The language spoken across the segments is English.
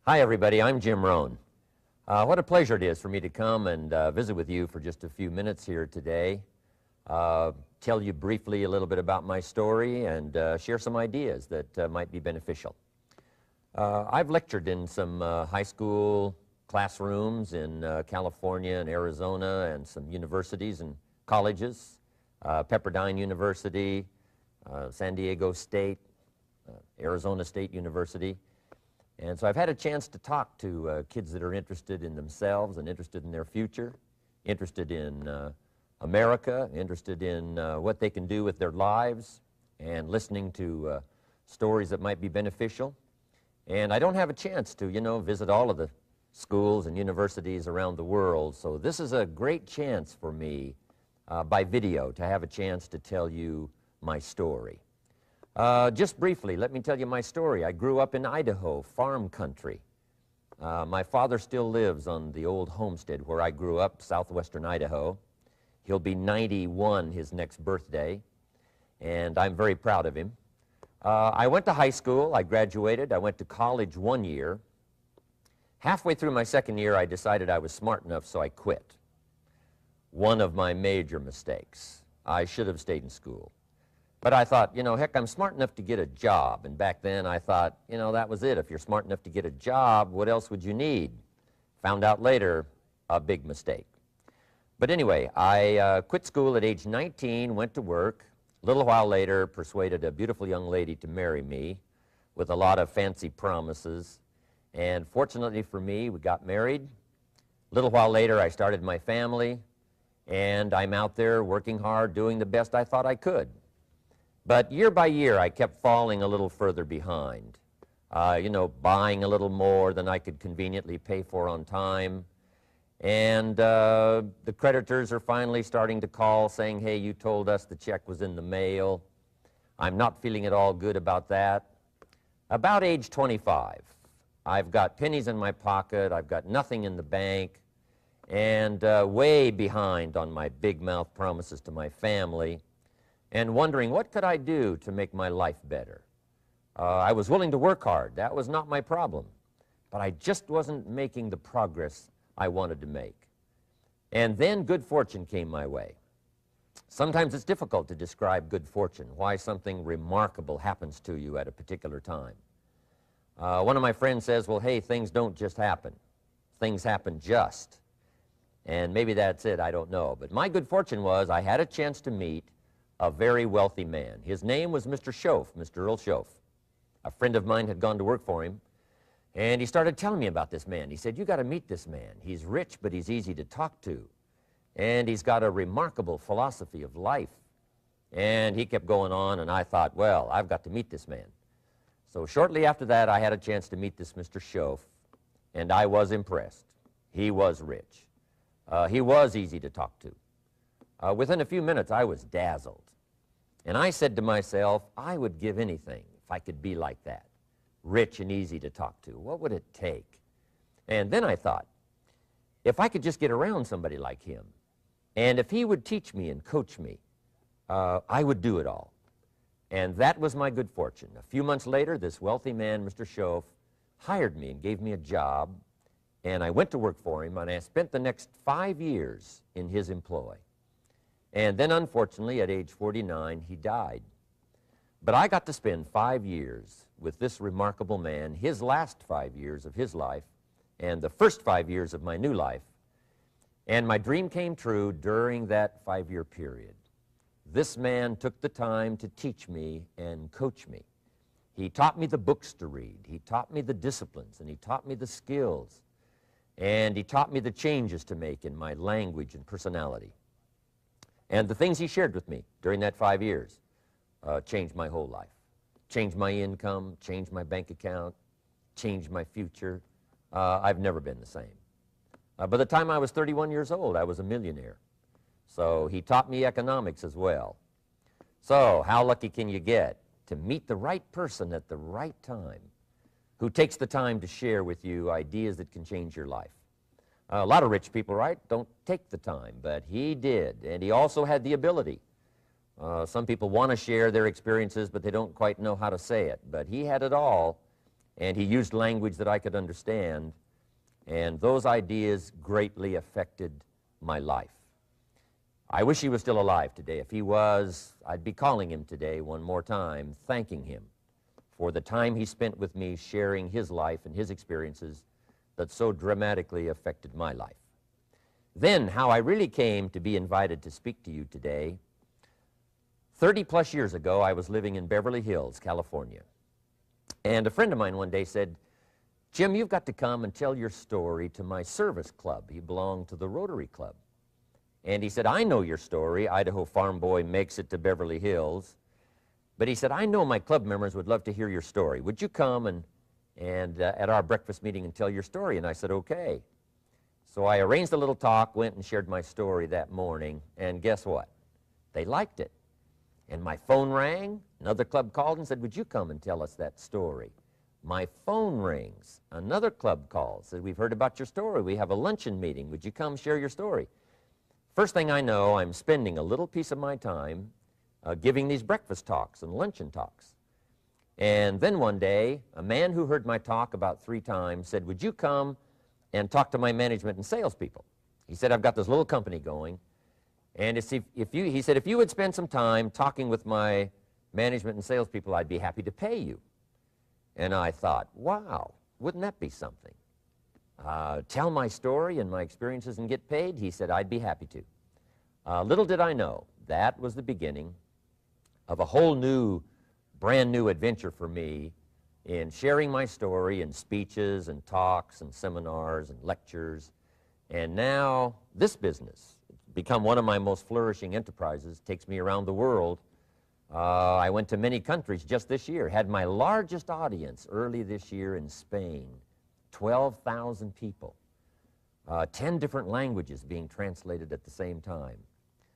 Hi, everybody. I'm Jim Rohn. What a pleasure it is for me to come and visit with you for just a few minutes here today. Tell you briefly a little bit about my story and share some ideas that might be beneficial. I've lectured in some high school classrooms in California and Arizona and some universities and colleges, Pepperdine University, San Diego State, Arizona State University. And so I've had a chance to talk to kids that are interested in themselves and interested in their future, interested in America, interested in what they can do with their lives, and listening to stories that might be beneficial. And I don't have a chance to, visit all of the schools and universities around the world, so this is a great chance for me by video to have a chance to tell you my story. Just briefly, let me tell you my story. I grew up in Idaho, farm country. My father still lives on the old homestead where I grew up, southwestern Idaho. He'll be 91 his next birthday, and I'm very proud of him. I went to high school. I graduated. I went to college 1 year. Halfway through my second year, I decided I was smart enough, so I quit. One of my major mistakes. I should have stayed in school. But I thought, heck, I'm smart enough to get a job. And back then I thought, that was it. If you're smart enough to get a job, what else would you need? Found out later, a big mistake. But anyway, I quit school at age 19, went to work. A little while later, persuaded a beautiful young lady to marry me with a lot of fancy promises. And fortunately for me, we got married. A little while later, I started my family. And I'm out there working hard, doing the best I thought I could. But year by year, I kept falling a little further behind, buying a little more than I could conveniently pay for on time. And the creditors are finally starting to call saying, hey, you told us the check was in the mail. I'm not feeling at all good about that. About age 25, I've got pennies in my pocket, I've got nothing in the bank, and way behind on my big mouth promises to my family, and wondering what could I do to make my life better. I was willing to work hard. That was not my problem. But I just wasn't making the progress I wanted to make. And then good fortune came my way. Sometimes it's difficult to describe good fortune, why something remarkable happens to you at a particular time. One of my friends says, well, hey, things don't just happen. Things happen just. And maybe that's it, I don't know. But my good fortune was I had a chance to meet a very wealthy man. His name was Mr. Schoaf, Mr. Earl Schoaf. A friend of mine had gone to work for him, and he started telling me about this man. He said, you got to meet this man. He's rich, but he's easy to talk to. And he's got a remarkable philosophy of life. And he kept going on, and I thought, well, I've got to meet this man. So shortly after that, I had a chance to meet this Mr. Schoaf, and I was impressed. He was rich. He was easy to talk to. Within a few minutes, I was dazzled. And I said to myself, I would give anything if I could be like that, rich and easy to talk to. What would it take? And then I thought, if I could just get around somebody like him, and if he would teach me and coach me, I would do it all. And that was my good fortune. A few months later, this wealthy man, Mr. Schoaf, hired me and gave me a job, and I went to work for him, and I spent the next 5 years in his employ. And then, unfortunately, at age 49, he died. But I got to spend 5 years with this remarkable man, his last 5 years of his life, and the first 5 years of my new life. And my dream came true during that 5-year period. This man took the time to teach me and coach me. He taught me the books to read. He taught me the disciplines, and he taught me the skills. And he taught me the changes to make in my language and personality. And the things he shared with me during that 5 years changed my whole life. Changed my income, changed my bank account, changed my future. I've never been the same. By the time I was 31 years old, I was a millionaire. So he taught me economics as well. So how lucky can you get to meet the right person at the right time who takes the time to share with you ideas that can change your life? A lot of rich people, right, don't take the time, but he did, and he also had the ability. Some people want to share their experiences, but they don't quite know how to say it, but he had it all, and he used language that I could understand, and those ideas greatly affected my life. I wish he was still alive today. If he was, I'd be calling him today one more time, thanking him for the time he spent with me sharing his life and his experiences that so dramatically affected my life. Then, how I really came to be invited to speak to you today. 30-plus years ago, I was living in Beverly Hills, California. And a friend of mine one day said, "Jim, you've got to come and tell your story to my service club." He belonged to the Rotary Club. And he said, "I know your story. Idaho farm boy makes it to Beverly Hills." But he said, "I know my club members would love to hear your story. Would you come and at our breakfast meeting and tell your story?" And I said, "Okay." So I arranged a little talk, went and shared my story that morning, and guess what? They liked it. And my phone rang. Another club called and said, "Would you come and tell us that story?" My phone rings. Another club calls, said, "We've heard about your story. We have a luncheon meeting. Would you come share your story?" First thing I know, I'm spending a little piece of my time giving these breakfast talks and luncheon talks. And then one day, a man who heard my talk about 3 times said, "Would you come and talk to my management and salespeople?" He said, "I've got this little company going, and he said, if you would spend some time talking with my management and salespeople, I'd be happy to pay you." And I thought, wow, wouldn't that be something? Tell my story and my experiences and get paid? He said, "I'd be happy to." Little did I know, that was the beginning of a whole new, brand new adventure for me in sharing my story in speeches and talks and seminars and lectures. And now this business, it's become one of my most flourishing enterprises, takes me around the world. I went to many countries just this year, had my largest audience early this year in Spain, 12,000 people, 10 different languages being translated at the same time,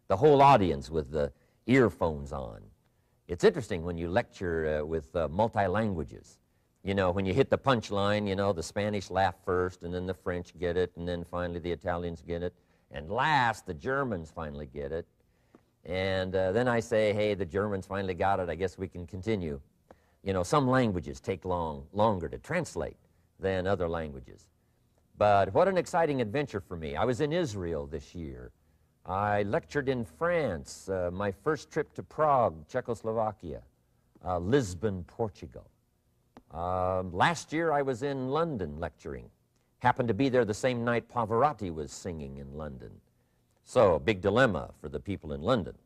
the whole audience with the earphones on. It's interesting when you lecture with multi-languages. You know, when you hit the punchline, you know, the Spanish laugh first, and then the French get it, and then finally the Italians get it, and last the Germans finally get it. And then I say, "Hey, the Germans finally got it. I guess we can continue." You know, some languages take longer to translate than other languages. But what an exciting adventure for me. I was in Israel this year. I lectured in France, my first trip to Prague, Czechoslovakia, Lisbon, Portugal. Last year I was in London lecturing. Happened to be there the same night Pavarotti was singing in London. So, a big dilemma for the people in London.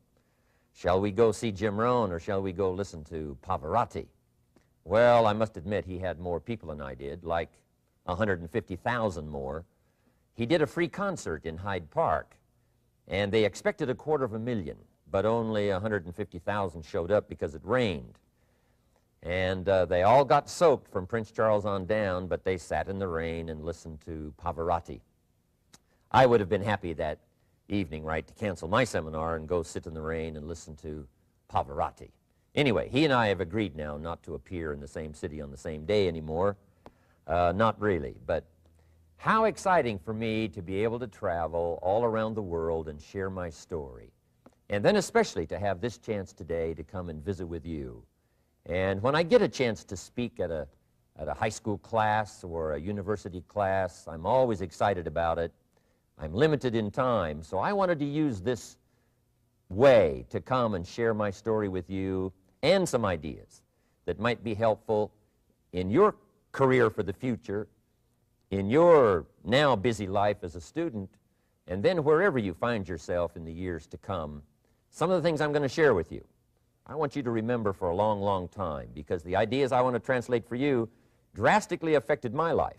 Shall we go see Jim Rohn or shall we go listen to Pavarotti? Well, I must admit he had more people than I did, like 150,000 more. He did a free concert in Hyde Park, and they expected 250,000, but only 150,000 showed up because it rained. And they all got soaked from Prince Charles on down, but they sat in the rain and listened to Pavarotti. I would have been happy that evening, right, to cancel my seminar and go sit in the rain and listen to Pavarotti. Anyway, he and I have agreed now not to appear in the same city on the same day anymore. Not really, but how exciting for me to be able to travel all around the world and share my story. And then especially to have this chance today to come and visit with you. And when I get a chance to speak at a high school class or a university class, I'm always excited about it. I'm limited in time, so I wanted to use this way to come and share my story with you and some ideas that might be helpful in your career for the future, in your now busy life as a student, and then wherever you find yourself in the years to come. Some of the things I'm going to share with you, I want you to remember for a long, long time, because the ideas I want to translate for you drastically affected my life.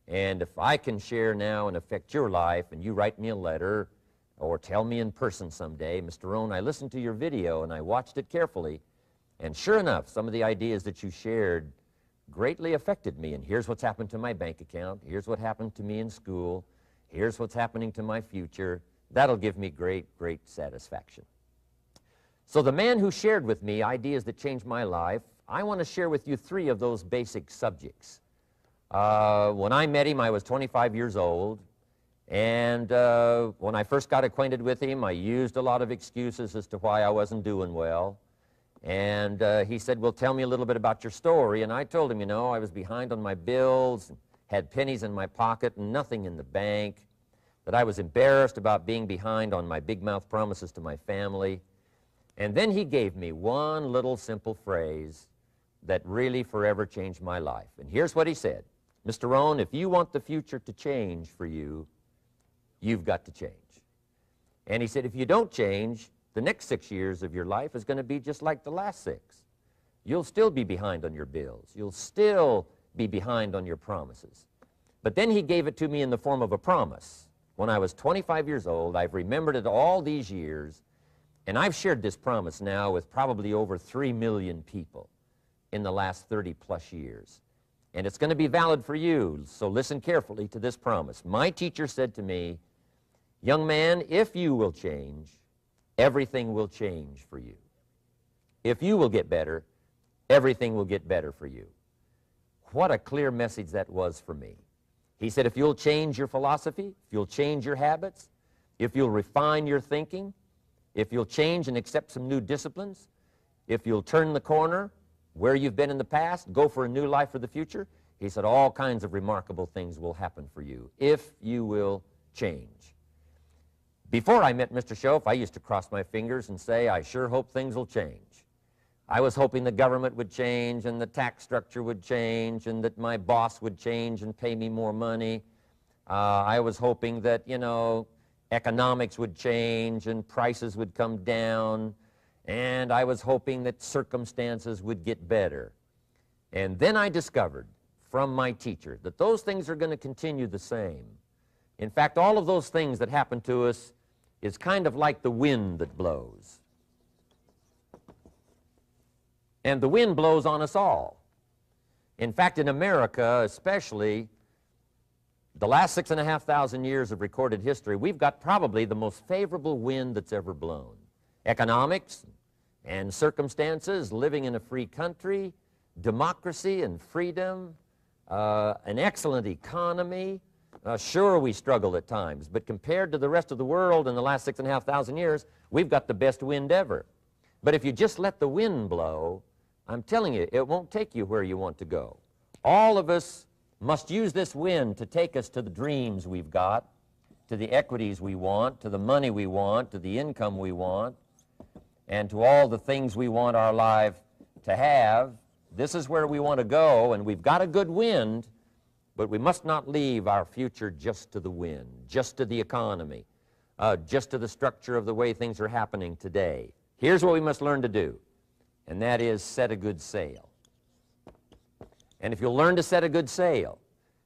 And if I can share now and affect your life, and you write me a letter or tell me in person someday, "Mr. Rohn, I listened to your video and I watched it carefully, and sure enough, some of the ideas that you shared greatly affected me, and here's what's happened to my bank account, here's what happened to me in school, here's what's happening to my future," that'll give me great, great satisfaction. So the man who shared with me ideas that changed my life, I want to share with you 3 of those basic subjects. When I met him, I was 25 years old, and when I first got acquainted with him, I used a lot of excuses as to why I wasn't doing well. And he said, well, tell me a little bit about your story. And I told him, you know, I was behind on my bills, had pennies in my pocket and nothing in the bank, that I was embarrassed about being behind on my big mouth promises to my family. And then he gave me one little simple phrase that really forever changed my life. And here's what he said: Mr. Rohn, if you want the future to change for you, you've got to change. And he said, if you don't change, the next 6 years of your life is going to be just like the last 6. You'll still be behind on your bills. You'll still be behind on your promises. But then he gave it to me in the form of a promise. When I was 25 years old, I've remembered it all these years, and I've shared this promise now with probably over 3 million people in the last 30-plus years. And it's going to be valid for you, so listen carefully to this promise. My teacher said to me, young man, if you will change, everything will change for you. If you will get better, everything will get better for you. What a clear message that was for me. He said, if you'll change your philosophy, if you'll change your habits, if you'll refine your thinking, if you'll change and accept some new disciplines, if you'll turn the corner where you've been in the past, go for a new life for the future, he said all kinds of remarkable things will happen for you if you will change. Before I met Mr. Shoaff, I used to cross my fingers and say, I sure hope things will change. I was hoping the government would change and the tax structure would change and that my boss would change and pay me more money. I was hoping that, you know, economics would change and prices would come down, and I was hoping that circumstances would get better. And then I discovered from my teacher that those things are going to continue the same. In fact, all of those things that happen to us is kind of like the wind that blows. And the wind blows on us all. In fact, in America especially, the last 6,500 years of recorded history, we've got probably the most favorable wind that's ever blown. Economics and circumstances, living in a free country, democracy and freedom, an excellent economy. Sure, we struggle at times, but compared to the rest of the world in the last 6,500 years, we've got the best wind ever. But if you just let the wind blow, I'm telling you, it won't take you where you want to go. All of us must use this wind to take us to the dreams we've got, to the equities we want, to the money we want, to the income we want, and to all the things we want our life to have. This is where we want to go, and we've got a good wind, but we must not leave our future just to the wind, just to the economy, just to the structure of the way things are happening today. Here's what we must learn to do, and that is set a good sail. And if you'll learn to set a good sail,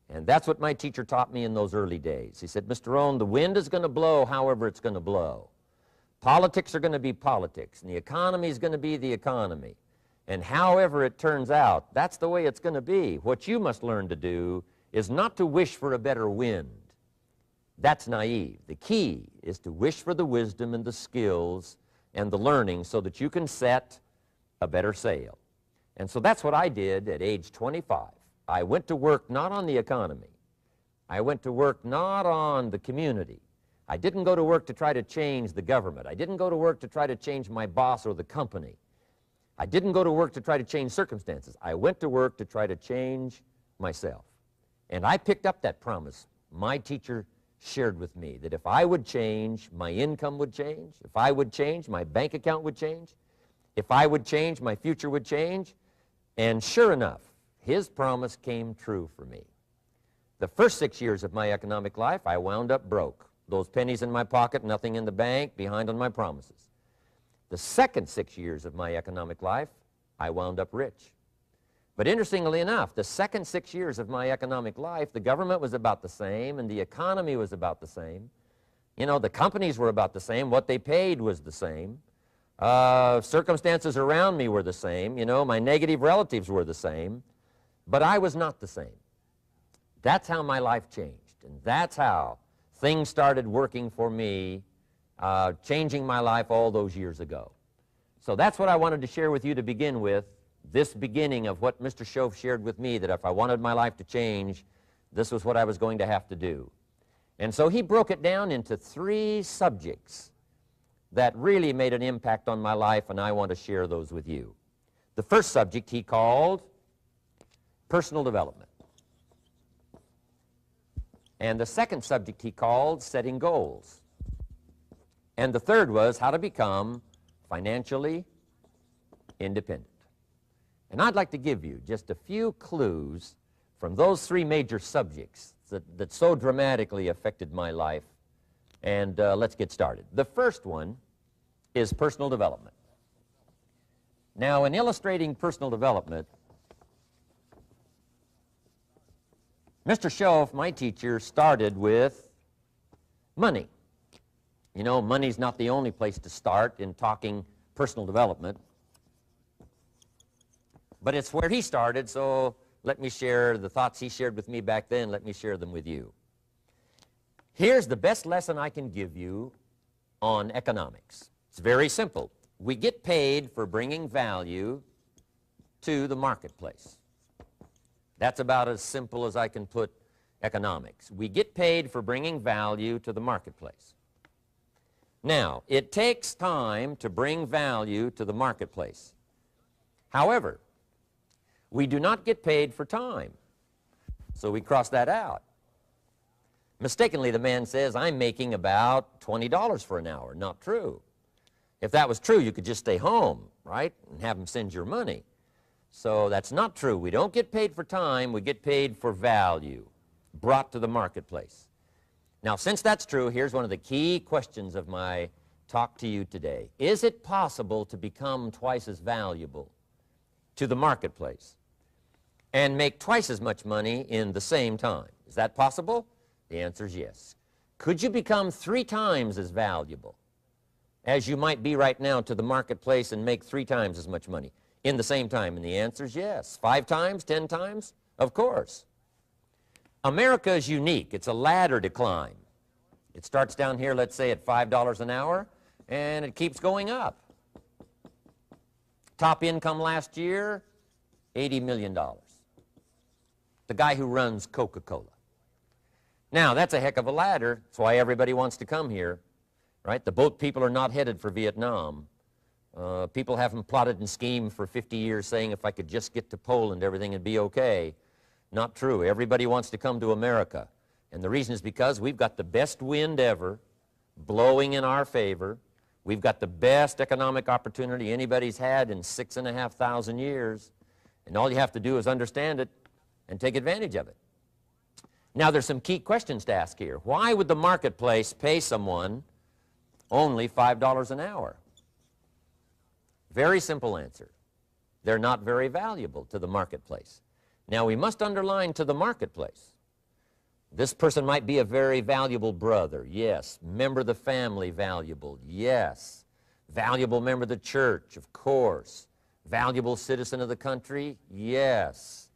and that's what my teacher taught me in those early days. He said, Mr. Rohn, the wind is going to blow however it's going to blow. Politics are going to be politics, and the economy is going to be the economy. And however it turns out, that's the way it's going to be. What you must learn to do is not to wish for a better wind. That's naive. The key is to wish for the wisdom and the skills and the learning so that you can set a better sail. And so that's what I did at age 25. I went to work not on the economy. I went to work not on the community. I didn't go to work to try to change the government. I didn't go to work to try to change my boss or the company. I didn't go to work to try to change circumstances. I went to work to try to change myself. And I picked up that promise my teacher shared with me, that if I would change, my income would change. If I would change, my bank account would change. If I would change, my future would change. And sure enough, his promise came true for me. The first 6 years of my economic life, I wound up broke. Those pennies in my pocket, nothing in the bank, behind on my promises. The second 6 years of my economic life, I wound up rich. But interestingly enough, the second 6 years of my economic life, the government was about the same and the economy was about the same. You know, the companies were about the same. What they paid was the same. Circumstances around me were the same. You know, my negative relatives were the same. But I was not the same. That's how my life changed. And that's how things started working for me, changing my life all those years ago. So that's what I wanted to share with you to begin with, this beginning of what Mr. Shoaff shared with me, that if I wanted my life to change, this was what I was going to have to do. And so he broke it down into 3 subjects. that really made an impact on my life, and I want to share those with you. The first subject he called personal development. And the second subject he called setting goals. And the third was how to become financially independent. And I'd like to give you just a few clues from those three major subjects that so dramatically affected my life. And let's get started. The first one is personal development. Now, in illustrating personal development, Mr. Shoaff, my teacher, started with money. You know, money's not the only place to start in talking personal development, but it's where he started, so let me share the thoughts he shared with me back then. Let me share them with you. Here's the best lesson I can give you on economics. It's very simple. We get paid for bringing value to the marketplace. That's about as simple as I can put economics. We get paid for bringing value to the marketplace. Now, it takes time to bring value to the marketplace. However, we do not get paid for time, so we cross that out. Mistakenly, the man says, I'm making about $20 for an hour. Not true. If that was true, you could just stay home, right, and have them send your money. So that's not true. We don't get paid for time. We get paid for value brought to the marketplace. Now, since that's true, here's one of the key questions of my talk to you today. Is it possible to become twice as valuable to the marketplace and make twice as much money in the same time? Is that possible? The answer is yes. Could you become 3 times as valuable as you might be right now to the marketplace and make 3 times as much money in the same time? And the answer is yes. 5 times, 10 times? Of course. America is unique. It's a ladder to climb. It starts down here, let's say, at $5 an hour, and it keeps going up. Top income last year, $80 million. The guy who runs Coca-Cola. Now, that's a heck of a ladder. That's why everybody wants to come here, right? The boat people are not headed for Vietnam. People haven't plotted and schemed for 50 years saying if I could just get to Poland, everything would be okay. Not true. Everybody wants to come to America. And the reason is because we've got the best wind ever blowing in our favor. We've got the best economic opportunity anybody's had in 6,500 years. And all you have to do is understand it and take advantage of it. Now, there's some key questions to ask here. Why would the marketplace pay someone only $5 an hour? Very simple answer. They're not very valuable to the marketplace. Now, we must underline to the marketplace. This person might be a very valuable brother, yes. Member of the family, valuable, yes. Valuable member of the church, of course. Valuable citizen of the country, yes.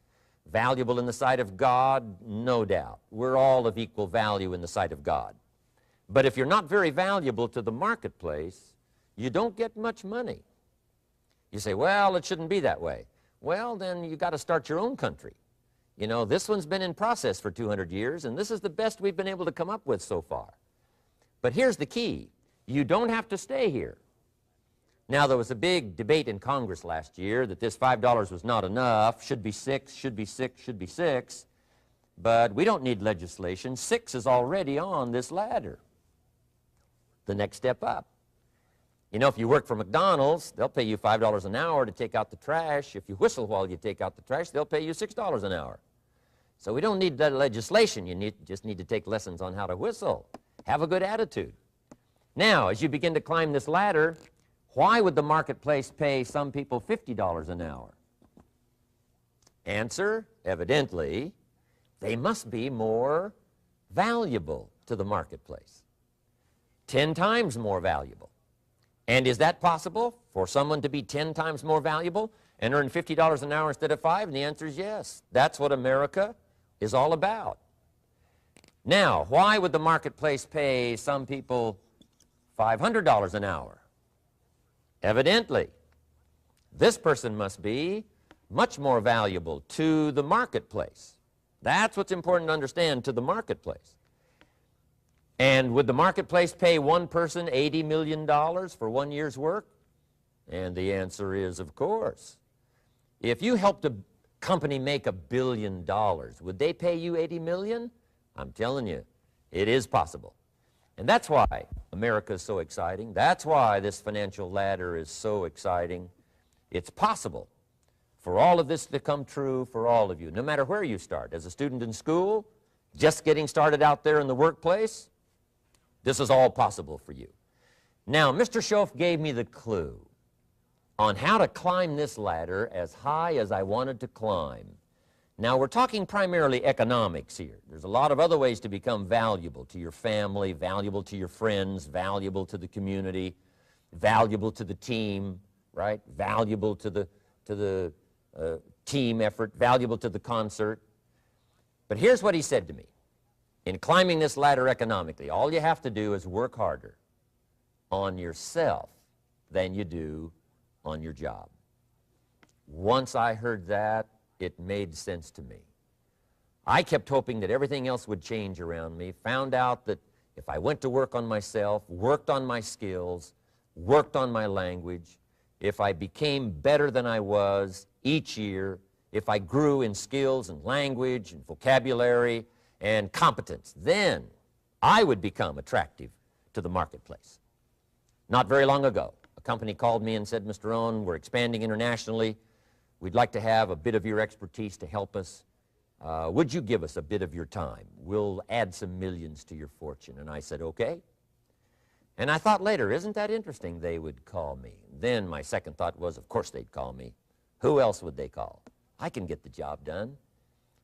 Valuable in the sight of God, no doubt. We're all of equal value in the sight of God. But if you're not very valuable to the marketplace, you don't get much money. You say, well, it shouldn't be that way. Well, then you got to start your own country. You know, this one's been in process for 200 years, and this is the best we've been able to come up with so far. But here's the key. You don't have to stay here. Now, there was a big debate in Congress last year that this $5 was not enough, should be 6, should be 6, should be 6. But we don't need legislation. 6 is already on this ladder. The next step up. You know, if you work for McDonald's, they'll pay you $5 an hour to take out the trash. If you whistle while you take out the trash, they'll pay you $6 an hour. So we don't need legislation. You just need to take lessons on how to whistle. Have a good attitude. Now, as you begin to climb this ladder, why would the marketplace pay some people $50 an hour? Answer, evidently, they must be more valuable to the marketplace. 10 times more valuable. And is that possible for someone to be 10 times more valuable and earn $50 an hour instead of 5? And the answer is yes. That's what America is all about. Now, why would the marketplace pay some people $500 an hour? Evidently, this person must be much more valuable to the marketplace. That's what's important to understand, to the marketplace. And would the marketplace pay one person $80 million for 1 year's work? And the answer is, of course. If you helped a company make $1 billion, would they pay you $80 million? I'm telling you, it is possible. And that's why America is so exciting. That's why this financial ladder is so exciting. It's possible for all of this to come true for all of you, no matter where you start. As a student in school, just getting started out there in the workplace, this is all possible for you. Now, Mr. Shoaff gave me the clue on how to climb this ladder as high as I wanted to climb. Now, we're talking primarily economics here. There's a lot of other ways to become valuable to your family, valuable to your friends, valuable to the community, valuable to the team, right? Valuable to the team effort, valuable to the concert. But here's what he said to me. In climbing this ladder economically, all you have to do is work harder on yourself than you do on your job. Once I heard that, it made sense to me. I kept hoping that everything else would change around me, found out that if I went to work on myself, worked on my skills, worked on my language, if I became better than I was each year, if I grew in skills and language and vocabulary and competence, then I would become attractive to the marketplace. Not very long ago, a company called me and said, Mr. Rohn, we're expanding internationally. We'd like to have a bit of your expertise to help us. Would you give us a bit of your time? We'll add some millions to your fortune. And I said, okay. And I thought later, isn't that interesting? They would call me. Then my second thought was, of course they'd call me. Who else would they call? I can get the job done.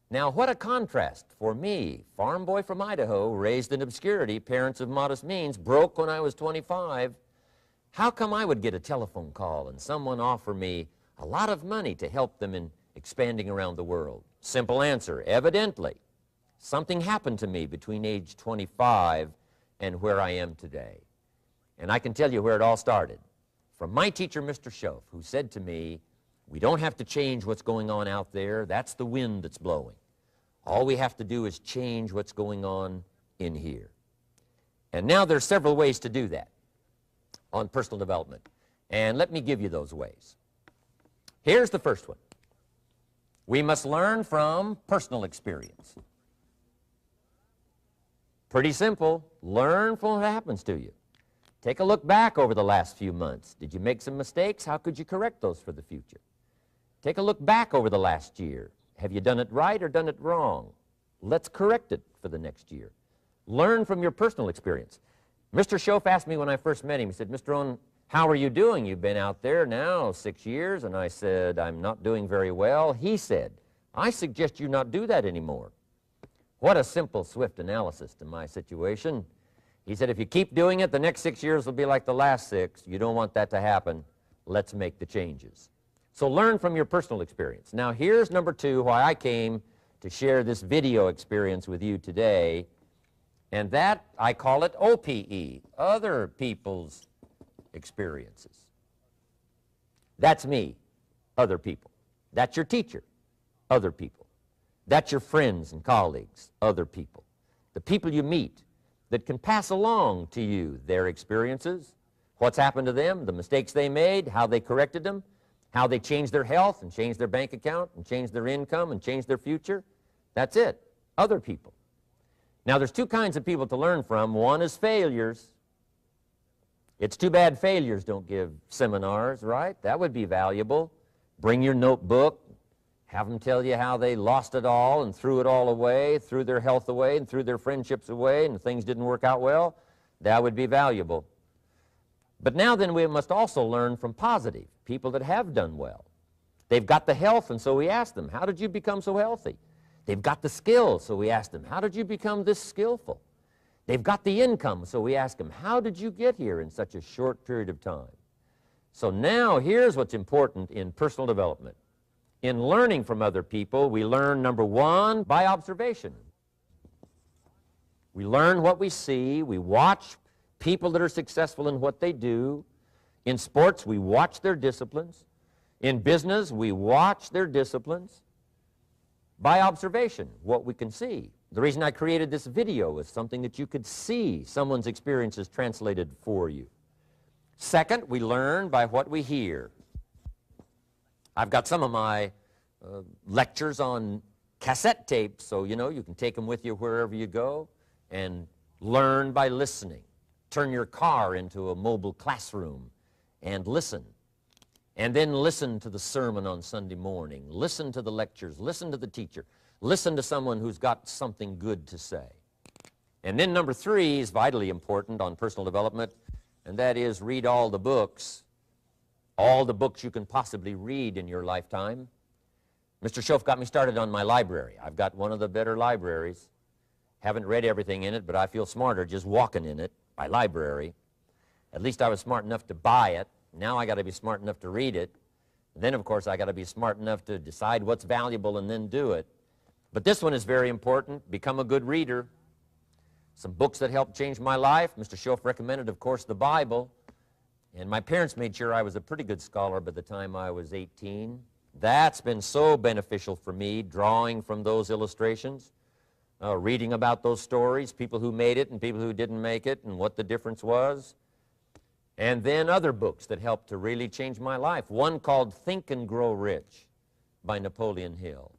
Now, what a contrast for me, farm boy from Idaho, raised in obscurity, parents of modest means, broke when I was 25. How come I would get a telephone call and someone offer me a lot of money to help them in expanding around the world? Simple answer, evidently, something happened to me between age 25 and where I am today. And I can tell you where it all started. From my teacher, Mr. Shoaff, who said to me, we don't have to change what's going on out there. That's the wind that's blowing. All we have to do is change what's going on in here. And now there's several ways to do that on personal development. And let me give you those ways. Here's the first one. We must learn from personal experience. Pretty simple. Learn from what happens to you. Take a look back over the last few months. Did you make some mistakes? How could you correct those for the future? Take a look back over the last year. Have you done it right or done it wrong? Let's correct it for the next year. Learn from your personal experience. Mr. Shoaff asked me when I first met him, he said, Mr. Rohn, how are you doing? You've been out there now 6 years. And I said, I'm not doing very well. He said, I suggest you not do that anymore. What a simple, swift analysis to my situation. He said, if you keep doing it, the next 6 years will be like the last 6. You don't want that to happen. Let's make the changes. So learn from your personal experience. Now here's number 2, why I came to share this video experience with you today. And that, I call it OPE, other people's experiences. That's me, other people. That's your teacher, other people. That's your friends and colleagues, other people. The people you meet that can pass along to you their experiences, what's happened to them, the mistakes they made, how they corrected them, how they changed their health and changed their bank account and changed their income and changed their future. That's it, other people. Now, there's 2 kinds of people to learn from. One is failures. It's too bad failures don't give seminars, right? That would be valuable. Bring your notebook, have them tell you how they lost it all and threw it all away, threw their health away and threw their friendships away and things didn't work out well. That would be valuable. But now then we must also learn from positive, people that have done well. They've got the health, and so we ask them, how did you become so healthy? They've got the skills, so we ask them, how did you become this skillful? They've got the income, so we ask them, how did you get here in such a short period of time? So now here's what's important in personal development. In learning from other people, we learn, number 1, by observation. We learn what we see. We watch people that are successful in what they do. In sports, we watch their disciplines. In business, we watch their disciplines. by observation, what we can see. The reason I created this video is something that you could see someone's experiences translated for you. Second, we learn by what we hear. I've got some of my lectures on cassette tapes, so you know you can take them with you wherever you go and learn by listening. Turn your car into a mobile classroom and listen. And then listen to the sermon on Sunday morning. Listen to the lectures. Listen to the teacher. Listen to someone who's got something good to say. And then number 3 is vitally important on personal development, and that is read all the books you can possibly read in your lifetime. Mr. Shoaff got me started on my library. I've got one of the better libraries. Haven't read everything in it, but I feel smarter just walking in it, my library. At least I was smart enough to buy it. Now I got to be smart enough to read it. And then, of course, I got to be smart enough to decide what's valuable and then do it. But this one is very important. Become a good reader. Some books that helped change my life. Mr. Shoaff recommended, of course, the Bible. And my parents made sure I was a pretty good scholar by the time I was 18. That's been so beneficial for me, drawing from those illustrations, reading about those stories, people who made it and people who didn't make it, and what the difference was. And then other books that helped to really change my life. One called Think and Grow Rich by Napoleon Hill.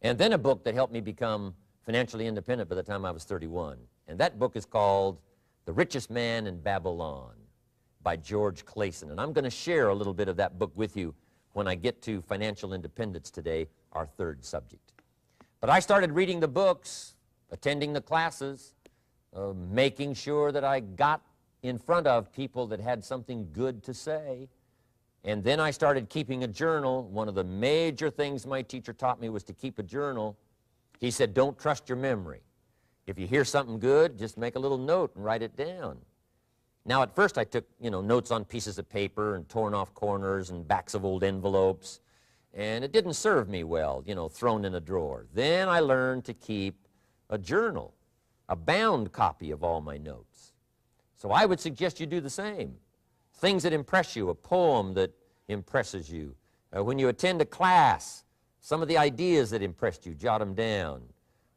And then a book that helped me become financially independent by the time I was 31. And that book is called The Richest Man in Babylon by George Clason. And I'm going to share a little bit of that book with you when I get to financial independence today, our third subject. But I started reading the books, attending the classes, making sure that I got in front of people that had something good to say. And then I started keeping a journal. One of the major things my teacher taught me was to keep a journal. He said, don't trust your memory. If you hear something good, just make a little note and write it down. Now, at first I took, notes on pieces of paper and torn off corners and backs of old envelopes. And it didn't serve me well, thrown in a drawer. Then I learned to keep a journal, a bound copy of all my notes. So I would suggest you do the same. Things that impress you, a poem that impresses you. When you attend a class, some of the ideas that impressed you, jot them down.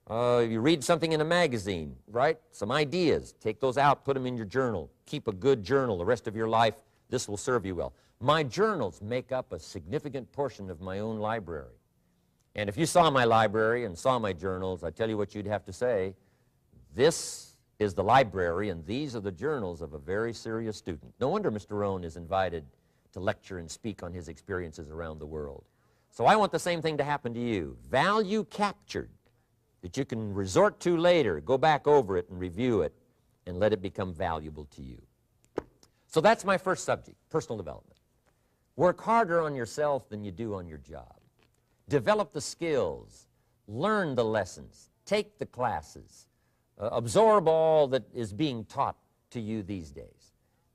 You read something in a magazine, right? Some ideas. Take those out, put them in your journal. Keep a good journal the rest of your life. This will serve you well. My journals make up a significant portion of my own library. And if you saw my library and saw my journals, I tell you what you'd have to say. This is the library, and these are the journals of a very serious student. No wonder Mr. Rohn is invited to lecture and speak on his experiences around the world. So I want the same thing to happen to you. Value captured that you can resort to later, go back over it and review it, and let it become valuable to you. So that's my first subject, personal development. Work harder on yourself than you do on your job. Develop the skills, learn the lessons, take the classes, absorb all that is being taught to you these days.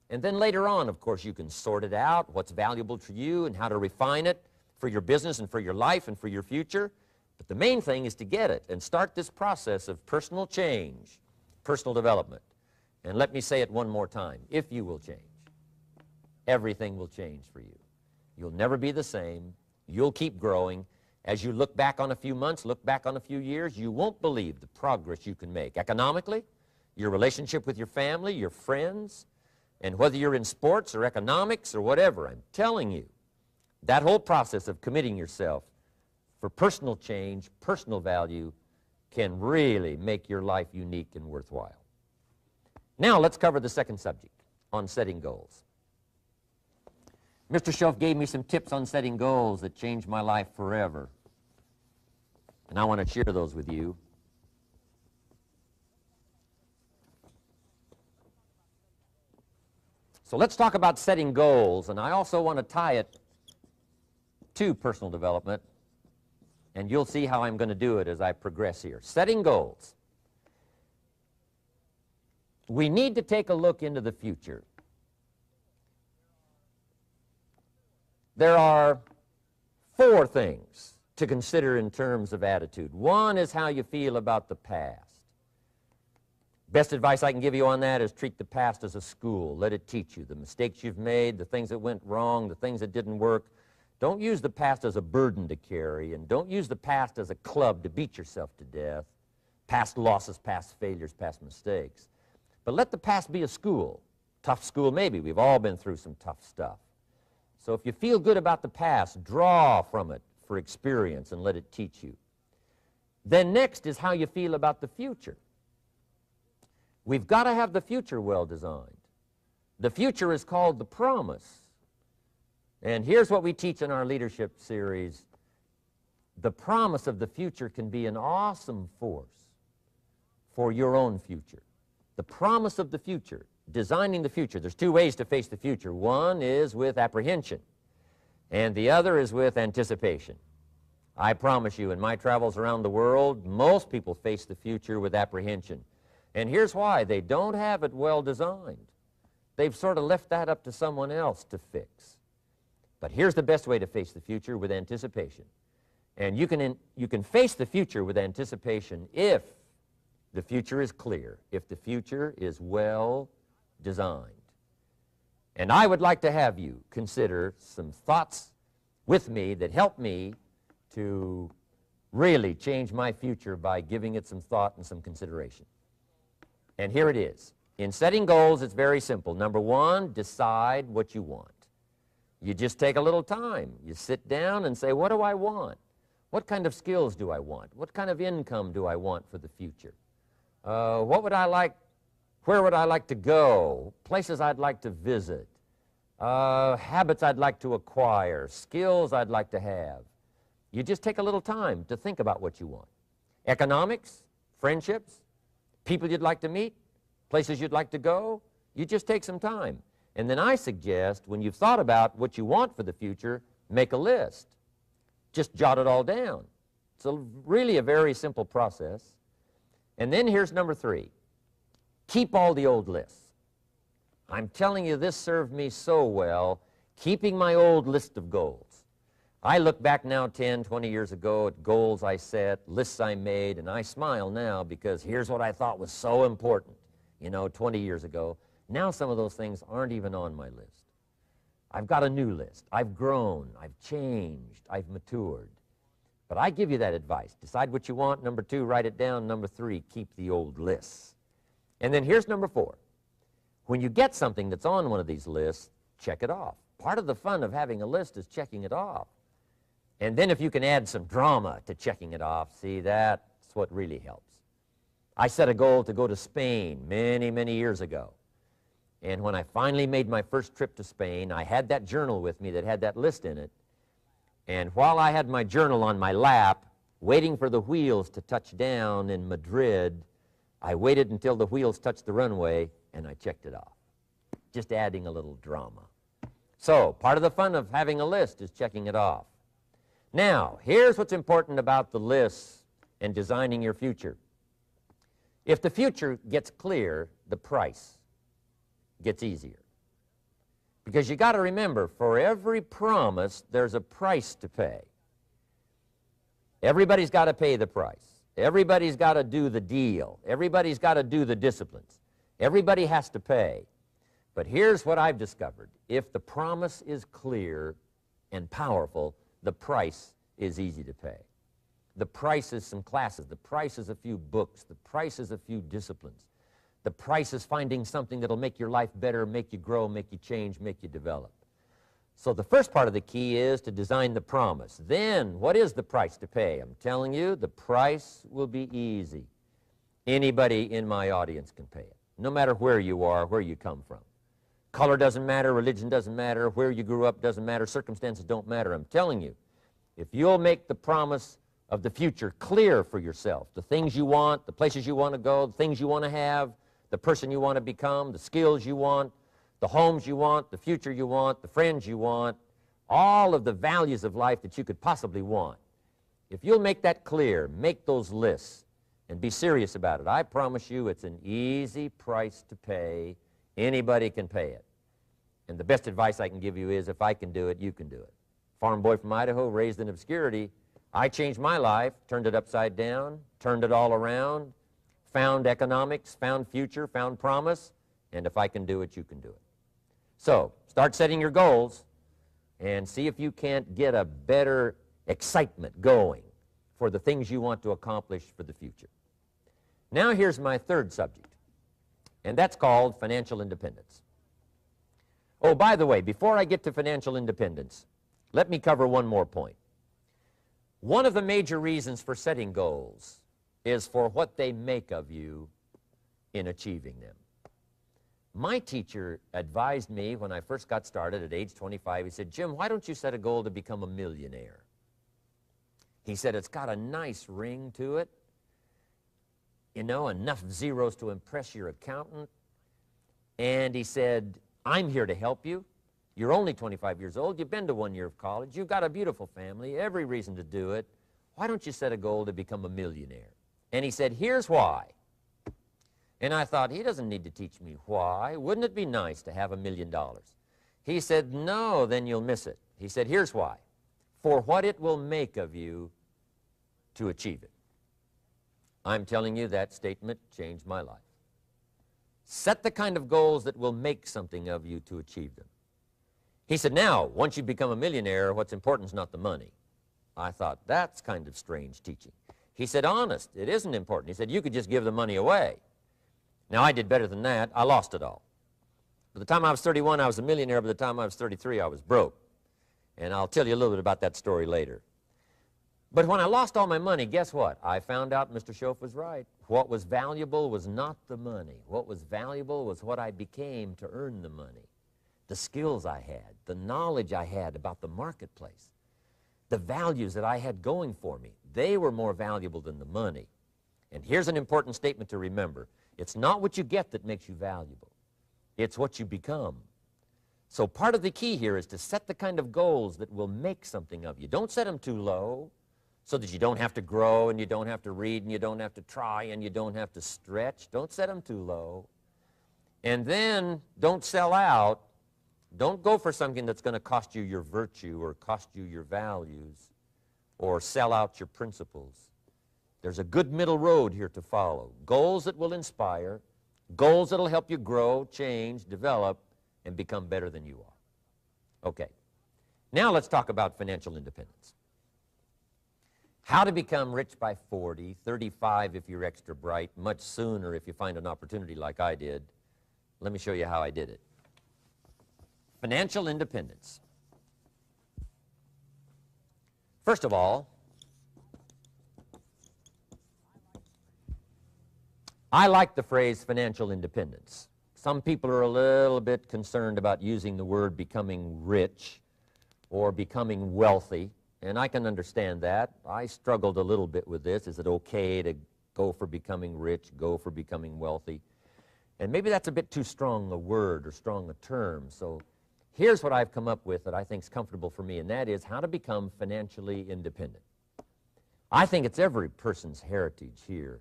And then later on, of course, you can sort it out, what's valuable to you and how to refine it for your business and for your life and for your future. But the main thing is to get it and start this process of personal change, personal development. And let me say it one more time. If you will change, everything will change for you. You'll never be the same. You'll keep growing. As you look back on a few months, look back on a few years, you won't believe the progress you can make economically, your relationship with your family, your friends, and whether you're in sports or economics or whatever. I'm telling you, that whole process of committing yourself for personal change, personal value, can really make your life unique and worthwhile. Now let's cover the second subject, on setting goals. Mr. Shoaff gave me some tips on setting goals that changed my life forever. And I want to share those with you. So let's talk about setting goals, and I also want to tie it to personal development, and you'll see how I'm going to do it as I progress here. Setting goals. We need to take a look into the future. There are 4 things to consider in terms of attitude. One is how you feel about the past. Best advice I can give you on that is treat the past as a school. Let it teach you the mistakes you've made, the things that went wrong, the things that didn't work. Don't use the past as a burden to carry, and don't use the past as a club to beat yourself to death. Past losses, past failures, past mistakes. But let the past be a school. Tough school maybe. We've all been through some tough stuff. So if you feel good about the past, draw from it for experience and let it teach you. Then next is how you feel about the future. We've got to have the future well designed. The future is called the promise. And here's what we teach in our leadership series. The promise of the future can be an awesome force for your own future. The promise of the future, designing the future. There's two ways to face the future. One is with apprehension, and the other is with anticipation. I promise you, in my travels around the world, most people face the future with apprehension. And here's why. They don't have it well designed. They've sort of left that up to someone else to fix. But here's the best way to face the future, with anticipation. And you can face the future with anticipation if the future is clear, if the future is well designed. And I would like to have you consider some thoughts with me that help me to really change my future by giving it some thought and some consideration. And here it is. In setting goals, it's very simple. Number one, decide what you want. You just take a little time. You sit down and say, what do I want? What kind of skills do I want? What kind of income do I want for the future? What would I like? Where would I like to go? Places I'd like to visit. Habits I'd like to acquire. Skills I'd like to have. You just take a little time to think about what you want. Economics, friendships, people you'd like to meet, places you'd like to go. You just take some time. And then I suggest, when you've thought about what you want for the future, make a list. Just jot it all down. It's really a very simple process. And then here's number three. Keep all the old lists. I'm telling you, this served me so well, keeping my old list of goals. I look back now 10, 20 years ago at goals I set, lists I made, and I smile now because here's what I thought was so important, 20 years ago. Now some of those things aren't even on my list. I've got a new list. I've grown. I've changed. I've matured. But I give you that advice. Decide what you want. Number two, write it down. Number three, keep the old lists. And then here's number four. When you get something that's on one of these lists, check it off. Part of the fun of having a list is checking it off. And then if you can add some drama to checking it off, see, that's what really helps. I set a goal to go to Spain many, many years ago. And when I finally made my first trip to Spain, I had that journal with me that had that list in it. And while I had my journal on my lap, waiting for the wheels to touch down in Madrid, I waited until the wheels touched the runway, and I checked it off. Just adding a little drama. So, part of the fun of having a list is checking it off. Now, here's what's important about the lists and designing your future. If the future gets clear, the price gets easier. Because you got to remember, for every promise, there's a price to pay. Everybody's got to pay the price. Everybody's got to do the deal. Everybody's got to do the disciplines. Everybody has to pay. But here's what I've discovered. If the promise is clear and powerful, the price is easy to pay. The price is some classes. The price is a few books. The price is a few disciplines. The price is finding something that'll make your life better, make you grow, make you change, make you develop. So the first part of the key is to design the promise. Then, what is the price to pay? I'm telling you, the price will be easy. Anybody in my audience can pay it, no matter where you are, where you come from. Color doesn't matter, religion doesn't matter, where you grew up doesn't matter, circumstances don't matter. I'm telling you, if you'll make the promise of the future clear for yourself, the things you want, the places you want to go, the things you want to have, the person you want to become, the skills you want, the homes you want, the future you want, the friends you want, all of the values of life that you could possibly want. If you'll make that clear, make those lists, and be serious about it, I promise you it's an easy price to pay. Anybody can pay it. And the best advice I can give you is, if I can do it, you can do it. Farm boy from Idaho, raised in obscurity, I changed my life, turned it upside down, turned it all around, found economics, found future, found promise, and if I can do it, you can do it. So, start setting your goals, and see if you can't get a better excitement going for the things you want to accomplish for the future. Now here's my third subject, and that's called financial independence. Oh, by the way, before I get to financial independence, let me cover one more point. One of the major reasons for setting goals is for what they make of you in achieving them. My teacher advised me when I first got started at age 25, he said, "Jim, why don't you set a goal to become a millionaire?" He said, "It's got a nice ring to it, you know, enough zeros to impress your accountant." And he said, "I'm here to help you. You're only 25 years old. You've been to 1 year of college. You've got a beautiful family, every reason to do it. Why don't you set a goal to become a millionaire?" And he said, "Here's why." And I thought, he doesn't need to teach me why. Wouldn't it be nice to have $1 million? He said, "No, then you'll miss it." He said, "Here's why. For what it will make of you to achieve it." I'm telling you, that statement changed my life. Set the kind of goals that will make something of you to achieve them. He said, "Now, once you become a millionaire, what's important is not the money." I thought, that's kind of strange teaching. He said, "Honest, it isn't important." He said, "You could just give the money away." Now, I did better than that. I lost it all. By the time I was 31, I was a millionaire. By the time I was 33, I was broke. And I'll tell you a little bit about that story later. But when I lost all my money, guess what? I found out Mr. Shoaff was right. What was valuable was not the money. What was valuable was what I became to earn the money. The skills I had, the knowledge I had about the marketplace, the values that I had going for me. They were more valuable than the money. And here's an important statement to remember. It's not what you get that makes you valuable. It's what you become. So part of the key here is to set the kind of goals that will make something of you. Don't set them too low so that you don't have to grow and you don't have to read and you don't have to try and you don't have to stretch. Don't set them too low. And then don't sell out. Don't go for something that's going to cost you your virtue or cost you your values or sell out your principles. There's a good middle road here to follow. Goals that will inspire, goals that will help you grow, change, develop, and become better than you are. Okay. Now let's talk about financial independence. How to become rich by 40, 35 if you're extra bright, much sooner if you find an opportunity like I did. Let me show you how I did it. Financial independence. First of all, I like the phrase financial independence. Some people are a little bit concerned about using the word becoming rich or becoming wealthy, and I can understand that. I struggled a little bit with this. Is it okay to go for becoming rich, go for becoming wealthy? And maybe that's a bit too strong a word or strong a term. So here's what I've come up with that I think is comfortable for me, and that is how to become financially independent. I think it's every person's heritage here,